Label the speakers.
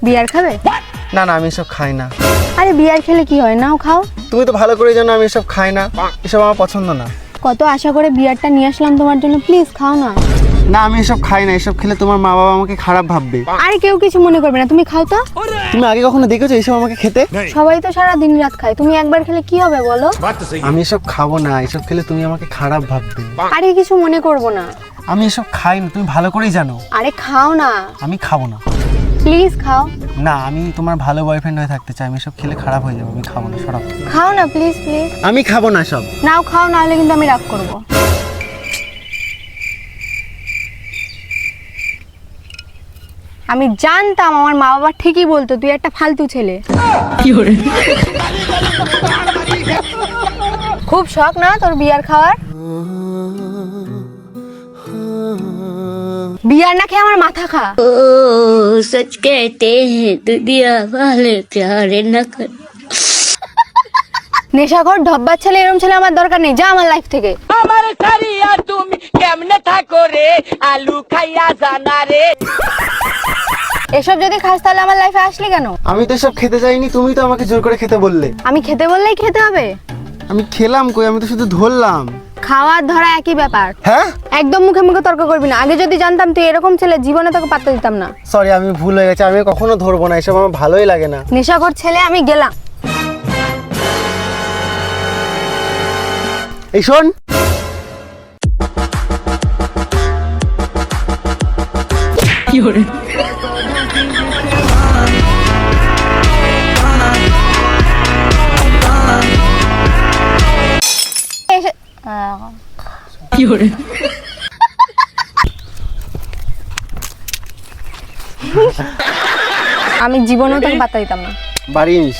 Speaker 1: বিয়ার খাবে?
Speaker 2: না না, আমি এসব খাই না।
Speaker 1: আরে বিয়ার খেলে কি হয়, নাও খাও।
Speaker 2: তুমি তো ভালো করে জানো আমি এসব খাই না, এসব আমার পছন্দ না।
Speaker 1: কত আশা করে বিয়ারটা নিয়ে আসলাম তোমার জন্য, প্লিজ খাও না।
Speaker 2: না, আমি এসব খাই না, এসব খেলে তোমার মা বাবা আমাকে খারাপ ভাববে।
Speaker 1: আরে কেউ কিছু মনে করবে না, তুমি খাও তো।
Speaker 2: তুমি আগে কখনো দেখেছো এসব আমাকে খেতে?
Speaker 1: সবাই তো সারা দিন রাত খায়, তুমি একবার খেলে কি হবে বলো?
Speaker 2: আমি এসব খাবো না, এসব খেলে তুমি আমাকে খারাপ ভাববে।
Speaker 1: আরে কিছু মনে করবো না।
Speaker 2: আমি এসব খাই না, তুমি ভালো করেই জানো।
Speaker 1: আরে খাও না,
Speaker 2: আমি খাবো না।
Speaker 1: প্লিজ খাও।
Speaker 2: না, আমি তোমার ভালো বয়ফ্রেন্ড হয়ে থাকতে চাই, আমি এসব খেলে খারাপ হয়ে যাবো, আমি খাবো না, সরাব।
Speaker 1: খাও না প্লিজ প্লিজ।
Speaker 2: আমি খাবো না সব।
Speaker 1: নাও খাও, না হলে কিন্তু আমি রাগ করবো। আমি জানতাম আমার মা বাবা ঠিকই বলতো তুই একটা ফালতু ছেলে। খুব শখ না তোর বিয়ার খাওয়ার? বিয়ার না খেয়ে আমার মাথা খা।
Speaker 3: ओ सच कहते हैं दुनिया वाले प्यार न कर।
Speaker 1: নেশাখোর ঢব্বার ছেলে, এরকম ছেলে আমার দরকার নেই, যা আমার লাইফ থেকে।
Speaker 4: আমার ছাড়িয়া তুমি কেমনে থাকো রে, আলু খাইয়া জানা রে।
Speaker 1: এসব যদি খাস তাহলে আমার লাইফে আসলি কেন?
Speaker 2: আমি তো এসব খেতে চাইনি, তুমি তো আমাকে জোর করে খেতে বললে।
Speaker 1: আমি খেতে বললেই খেতে হবে?
Speaker 2: আমি খেলাম কই, আমি তো শুধু ধরলাম।
Speaker 1: খাওয়ার ধরা একই ব্যাপার।
Speaker 2: হ্যাঁ,
Speaker 1: একদম মুখে মুখে তর্ক করবি না। আগে যদি জানতাম তুই এরকম ছেলে, জীবনে তোকে পাত্তা দিতাম না।
Speaker 2: সরি, আমি ভুল হয়ে গেছে, আমি কখনো ধরবো না, এসব আমার ভালোই লাগে না।
Speaker 1: নেশাখোর ছেলে, আমি গেলাম।
Speaker 2: এই শোন,
Speaker 1: এসে- আমি জীবনেও তোকে পাত্তা দিতাম না।
Speaker 2: বাড়ি নিস।